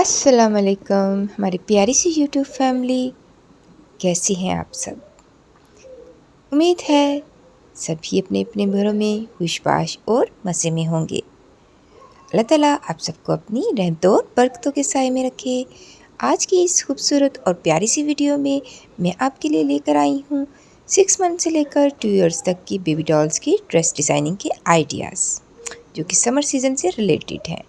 अस्सलाम वालेकुम हमारी प्यारी सी यूट्यूब फैमिली, कैसी हैं आप सब। उम्मीद है सभी अपने अपने घरों में खुशबाश और मज़े में होंगे। अल्लाह ताला आप सबको अपनी रहमतों और बरकतों के साए में रखे। आज की इस खूबसूरत और प्यारी सी वीडियो में मैं आपके लिए लेकर आई हूँ 6 मंथ से लेकर 2 इयर्स तक की बेबी डॉल्स की ड्रेस डिज़ाइनिंग के आइडियाज़, जो कि समर सीज़न से रिलेटेड हैं।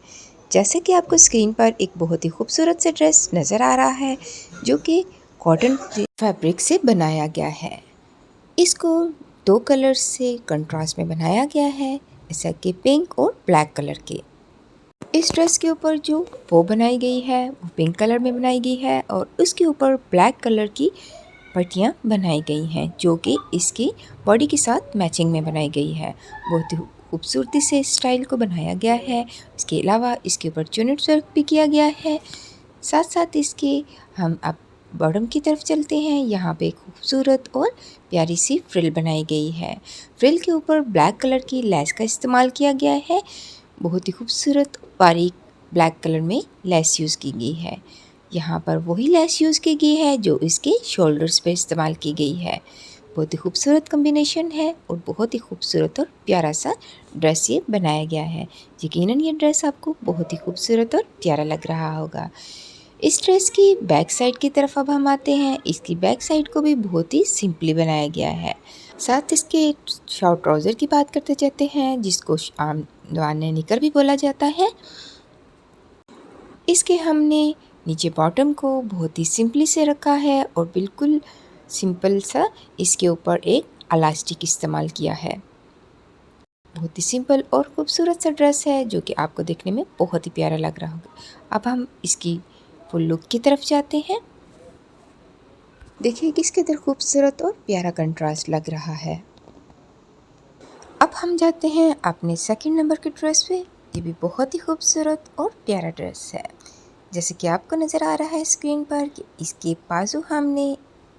जैसे कि आपको स्क्रीन पर एक बहुत ही खूबसूरत सा ड्रेस नज़र आ रहा है, जो कि कॉटन फैब्रिक से बनाया गया है। इसको 2 कलर से कंट्रास्ट में बनाया गया है, जैसा कि पिंक और ब्लैक कलर के। इस ड्रेस के ऊपर जो बो बनाई गई है वो पिंक कलर में बनाई गई है और उसके ऊपर ब्लैक कलर की पट्टियाँ बनाई गई हैं, जो कि इसकी बॉडी के साथ मैचिंग में बनाई गई है। बहुत ही खूबसूरती से स्टाइल को बनाया गया है। इसके अलावा इसके ऊपर चुनट वर्क भी किया गया है। साथ साथ इसके हम अब बॉटम की तरफ चलते हैं। यहाँ पे खूबसूरत और प्यारी सी फ्रिल बनाई गई है। फ्रिल के ऊपर ब्लैक कलर की लेस का इस्तेमाल किया गया है। बहुत ही खूबसूरत बारीक ब्लैक कलर में लेस यूज़ की गई है। यहाँ पर वही लेस यूज़ की गई है जो इसके शोल्डर्स पे इस्तेमाल की गई है। बहुत ही खूबसूरत कॉम्बिनेशन है और बहुत ही खूबसूरत और प्यारा सा ड्रेस ये बनाया गया है। यकीनन ये ड्रेस आपको बहुत ही खूबसूरत और प्यारा लग रहा होगा। इस ड्रेस की बैक साइड की तरफ अब हम आते हैं। इसकी बैक साइड को भी बहुत ही सिंपली बनाया गया है। साथ इसके शॉर्ट ट्राउज़र की बात करते जाते हैं, जिसको आम दवाने निकर भी बोला जाता है। इसके हमने नीचे बॉटम को बहुत ही सिंपली से रखा है और बिल्कुल सिंपल सा इसके ऊपर एक इलास्टिक इस्तेमाल किया है। बहुत ही सिंपल और खूबसूरत सा ड्रेस है, जो कि आपको देखने में बहुत ही प्यारा लग रहा होगा। अब हम इसकी फुल लुक की तरफ जाते हैं। देखिए किस कदर खूबसूरत और प्यारा कंट्रास्ट लग रहा है। अब हम जाते हैं अपने सेकंड नंबर के ड्रेस पे। ये भी बहुत ही खूबसूरत और प्यारा ड्रेस है। जैसे कि आपको नज़र आ रहा है स्क्रीन पर कि इसके बाजू हमने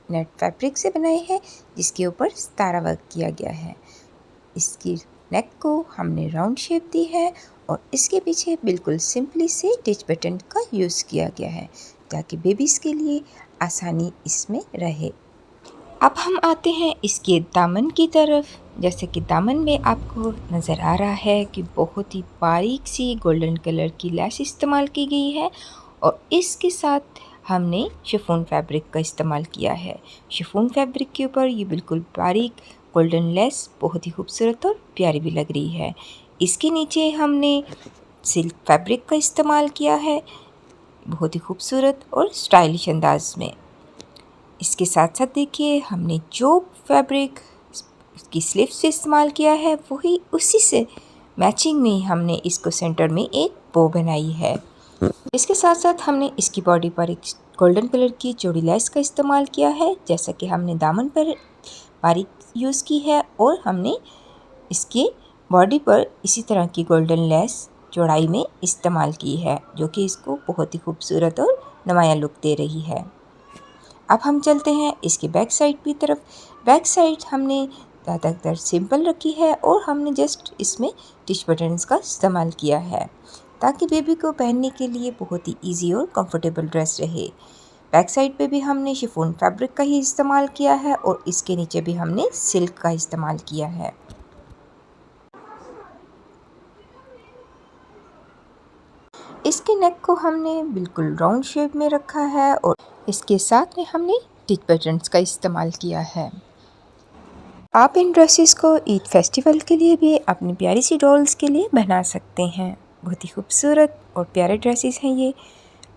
नेट फैब्रिक से बनाए हैं, जिसके ऊपर सितारा वर्क किया गया है। इसकी नेक को हमने राउंड शेप दी है और इसके पीछे बिल्कुल सिंपली से टिच बटन का यूज़ किया गया है, ताकि बेबीज़ के लिए आसानी इसमें रहे। अब हम आते हैं इसके दामन की तरफ। जैसे कि दामन में आपको नज़र आ रहा है कि बहुत ही बारीक सी गोल्डन कलर की लेस इस्तेमाल की गई है और इसके साथ हमने शिफॉन फैब्रिक का इस्तेमाल किया है। शिफॉन फैब्रिक के ऊपर ये बिल्कुल बारीक गोल्डन लेस बहुत ही खूबसूरत और प्यारी भी लग रही है। इसके नीचे हमने सिल्क फैब्रिक का इस्तेमाल किया है, बहुत ही खूबसूरत और स्टाइलिश अंदाज में। इसके साथ साथ देखिए हमने जो फैब्रिक की स्लीव से इस्तेमाल किया है, वही उसी से मैचिंग में हमने इसको सेंटर में एक बो बनाई है। इसके साथ साथ हमने इसकी बॉडी पर एक गोल्डन कलर की चौड़ी लेस का इस्तेमाल किया है, जैसा कि हमने दामन पर बारीक यूज़ की है और हमने इसकी बॉडी पर इसी तरह की गोल्डन लेस चौड़ाई में इस्तेमाल की है, जो कि इसको बहुत ही खूबसूरत और नुमाया लुक दे रही है। अब हम चलते हैं इसके बैक साइड की तरफ। बैक साइड हमने ज़्यादातर सिंपल रखी है और हमने जस्ट इसमें टिच बटन्स का इस्तेमाल किया है, ताकि बेबी को पहनने के लिए बहुत ही इजी और कंफर्टेबल ड्रेस रहे। बैक साइड पे भी हमने शिफॉन फैब्रिक का ही इस्तेमाल किया है और इसके नीचे भी हमने सिल्क का इस्तेमाल किया है। इसके नेक को हमने बिल्कुल राउंड शेप में रखा है और इसके साथ में हमने टिच बटन्स का इस्तेमाल किया है। आप इन ड्रेसेस को ईद फेस्टिवल के लिए भी अपनी प्यारी सी डॉल्स के लिए बना सकते हैं। बहुत ही खूबसूरत और प्यारे ड्रेसेस हैं ये।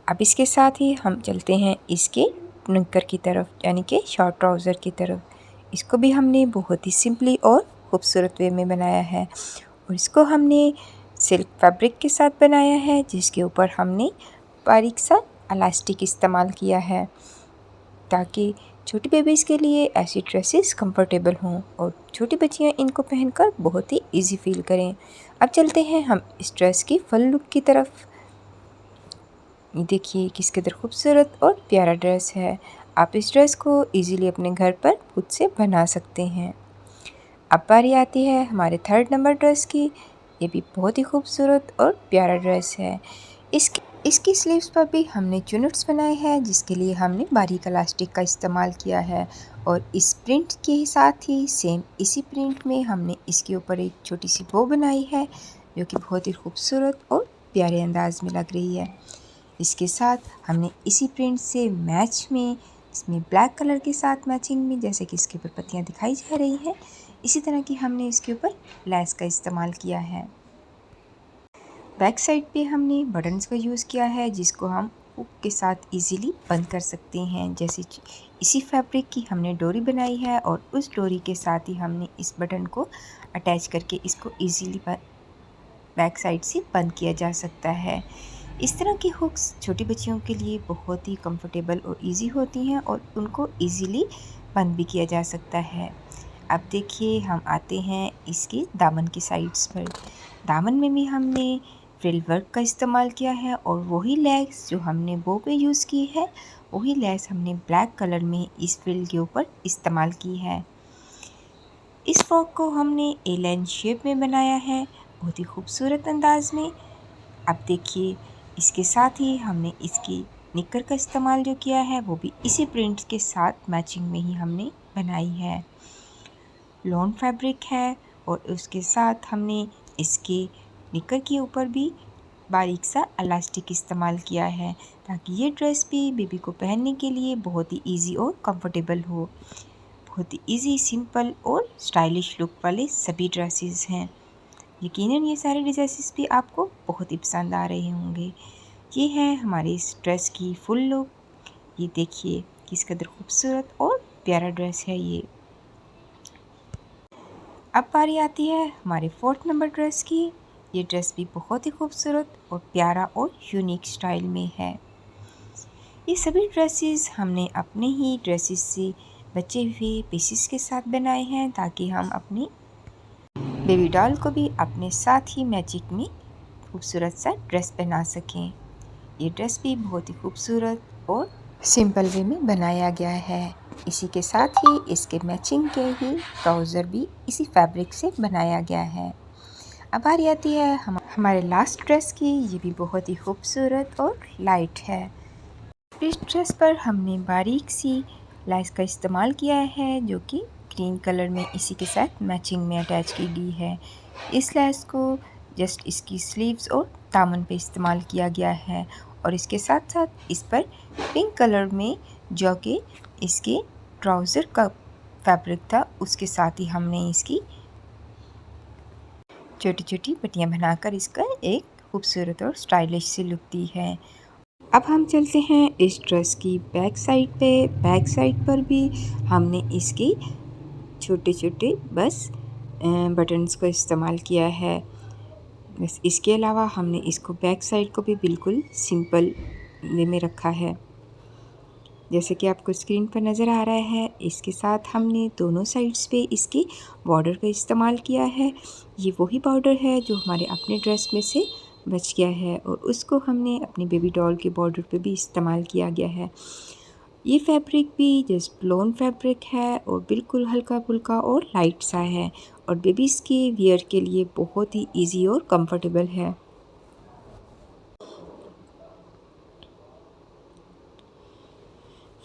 अब इसके साथ ही हम चलते हैं इसके निक्कर की तरफ, यानी कि शॉर्ट ट्राउज़र की तरफ। इसको भी हमने बहुत ही सिंपली और खूबसूरत वे में बनाया है और इसको हमने सिल्क फैब्रिक के साथ बनाया है, जिसके ऊपर हमने बारीक सा इलास्टिक इस्तेमाल किया है, ताकि छोटी बेबीज़ के लिए ऐसी ड्रेसेस कंफर्टेबल हों और छोटी बच्चियां इनको पहनकर बहुत ही इजी फील करें। अब चलते हैं हम इस ड्रेस की फुल लुक की तरफ। ये देखिए किस कदर खूबसूरत और प्यारा ड्रेस है। आप इस ड्रेस को इजीली अपने घर पर खुद से बना सकते हैं। अब बारी आती है हमारे थर्ड नंबर ड्रेस की। ये भी बहुत ही खूबसूरत और प्यारा ड्रेस है। इसकी स्लीव्स पर भी हमने चुनट्स बनाए हैं, जिसके लिए हमने बारीक इलास्टिक का इस्तेमाल किया है। और इस प्रिंट के साथ ही सेम इसी प्रिंट में हमने इसके ऊपर एक छोटी सी बो बनाई है, जो कि बहुत ही खूबसूरत और प्यारे अंदाज में लग रही है। इसके साथ हमने इसी प्रिंट से मैच में इसमें ब्लैक कलर के साथ मैचिंग में, जैसे कि इसके ऊपर पत्तियां दिखाई जा रही हैं, इसी तरह की हमने इसके ऊपर लेस का इस्तेमाल किया है। बैक साइड पे हमने बटन्स का यूज़ किया है, जिसको हम हुक के साथ इजीली बंद कर सकते हैं। जैसे इसी फैब्रिक की हमने डोरी बनाई है और उस डोरी के साथ ही हमने इस बटन को अटैच करके इसको इजीली बैक साइड से बंद किया जा सकता है। इस तरह की हुक्स छोटी बच्चियों के लिए बहुत ही कंफर्टेबल और इजी होती हैं और उनको इजीली बंद भी किया जा सकता है। अब देखिए, हम आते हैं इसके दामन की साइड्स पर। दामन में भी हमने फ्रिल वर्क का इस्तेमाल किया है और वही लेस जो हमने बो पे यूज़ की है, वही लेस हमने ब्लैक कलर में इस फ्रिल के ऊपर इस्तेमाल की है। इस फ्रॉक को हमने ए लाइन शेप में बनाया है, बहुत ही खूबसूरत अंदाज में। अब देखिए, इसके साथ ही हमने इसकी निक्कर का इस्तेमाल जो किया है, वो भी इसी प्रिंट के साथ मैचिंग में ही हमने बनाई है। लॉन फैब्रिक है और उसके साथ हमने इसके निक्कर के ऊपर भी बारीक सा इलास्टिक इस्तेमाल किया है, ताकि ये ड्रेस भी बेबी को पहनने के लिए बहुत ही इजी और कंफर्टेबल हो। बहुत ही इजी, सिंपल और स्टाइलिश लुक वाले सभी ड्रेसेस हैं। यकीनन ये सारे ड्रेसेस भी आपको बहुत ही पसंद आ रहे होंगे। ये है हमारे इस ड्रेस की फुल लुक। ये देखिए किस कदर खूबसूरत और प्यारा ड्रेस है ये। अब बारी आती है हमारे 4th नंबर ड्रेस की। ये ड्रेस भी बहुत ही खूबसूरत और प्यारा और यूनिक स्टाइल में है। ये सभी ड्रेसेस हमने अपने ही ड्रेसेस से बचे हुए पीसेस के साथ बनाए हैं, ताकि हम अपनी बेबी डॉल को भी अपने साथ ही मैचिंग में खूबसूरत सा ड्रेस पहना सकें। ये ड्रेस भी बहुत ही खूबसूरत और सिंपल वे में बनाया गया है। इसी के साथ ही इसके मैचिंग के ही ट्राउज़र भी इसी फैब्रिक से बनाया गया है। अब बारी आती है हमारे लास्ट ड्रेस की। ये भी बहुत ही खूबसूरत और लाइट है। इस ड्रेस पर हमने बारीक सी लेस का इस्तेमाल किया है, जो कि ग्रीन कलर में इसी के साथ मैचिंग में अटैच की गई है। इस लेस को जस्ट इसकी स्लीव्स और दामन पे इस्तेमाल किया गया है और इसके साथ साथ इस पर पिंक कलर में, जो कि इसके ट्राउज़र का फैब्रिक था, उसके साथ ही हमने इसकी छोटी छोटी पट्टियाँ बनाकर इसका एक खूबसूरत और स्टाइलिश सी लुक दी है। अब हम चलते हैं इस ड्रेस की बैक साइड पे। बैक साइड पर भी हमने इसकी छोटे छोटे बस बटन्स को इस्तेमाल किया है। बस इसके अलावा हमने इसको बैक साइड को भी बिल्कुल सिंपल वे में रखा है, जैसे कि आपको स्क्रीन पर नज़र आ रहा है। इसके साथ हमने दोनों साइड्स पे इसकी बॉर्डर का इस्तेमाल किया है। ये वही बॉर्डर है जो हमारे अपने ड्रेस में से बच गया है और उसको हमने अपनी बेबी डॉल के बॉर्डर पे भी इस्तेमाल किया गया है। ये फैब्रिक भी जस्ट लॉन फैब्रिक है और बिल्कुल हल्का फुल्का और लाइट सा है और बेबीज़ के वियर के लिए बहुत ही इजी और कंफर्टेबल है।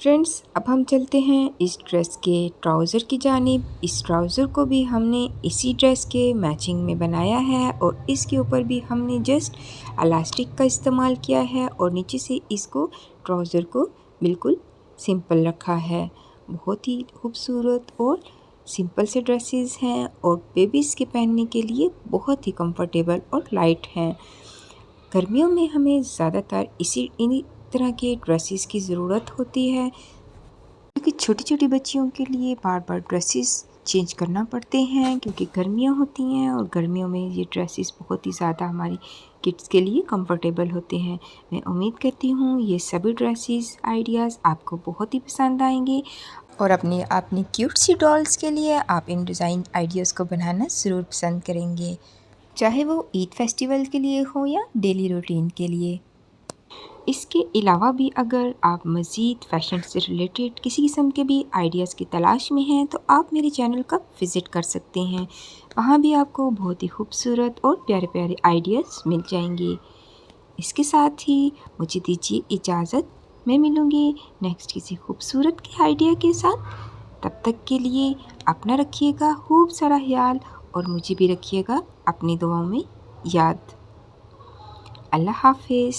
फ्रेंड्स, अब हम चलते हैं इस ड्रेस के ट्राउज़र की जानिब। इस ट्राउज़र को भी हमने इसी ड्रेस के मैचिंग में बनाया है और इसके ऊपर भी हमने जस्ट इलास्टिक का इस्तेमाल किया है और नीचे से इसको ट्राउज़र को बिल्कुल सिंपल रखा है। बहुत ही खूबसूरत और सिंपल से ड्रेसेस हैं और बेबीज़ के पहनने के लिए बहुत ही कंफर्टेबल और लाइट हैं। गर्मियों में हमें ज़्यादातर इन्हीं तरह के ड्रेसेस की ज़रूरत होती है, क्योंकि छोटी छोटी बच्चियों के लिए बार बार ड्रेसेस चेंज करना पड़ते हैं, क्योंकि गर्मियाँ होती हैं और गर्मियों में ये ड्रेसेस बहुत ही ज़्यादा हमारी किड्स के लिए कंफर्टेबल होते हैं। मैं उम्मीद करती हूँ ये सभी ड्रेसेस आइडियाज़ आपको बहुत ही पसंद आएंगे और अपनी क्यूट सी डॉल्स के लिए आप इन डिज़ाइन आइडियाज़ को बनाना ज़रूर पसंद करेंगे, चाहे वो ईद फेस्टिवल के लिए हो या डेली रूटीन के लिए। इसके अलावा भी अगर आप मज़ीद फ़ैशन से रिलेटेड किसी किस्म के भी आइडियाज़ की तलाश में हैं, तो आप मेरे चैनल का विज़िट कर सकते हैं। वहाँ भी आपको बहुत ही खूबसूरत और प्यारे प्यारे आइडियाज़ मिल जाएंगे। इसके साथ ही मुझे दीजिए इजाज़त। मैं मिलूँगी नेक्स्ट किसी खूबसूरत के आइडिया के साथ। तब तक के लिए अपना रखिएगा खूब सारा ख्याल और मुझे भी रखिएगा अपनी दुआओं में याद। अल्लाह हाफ़िज़।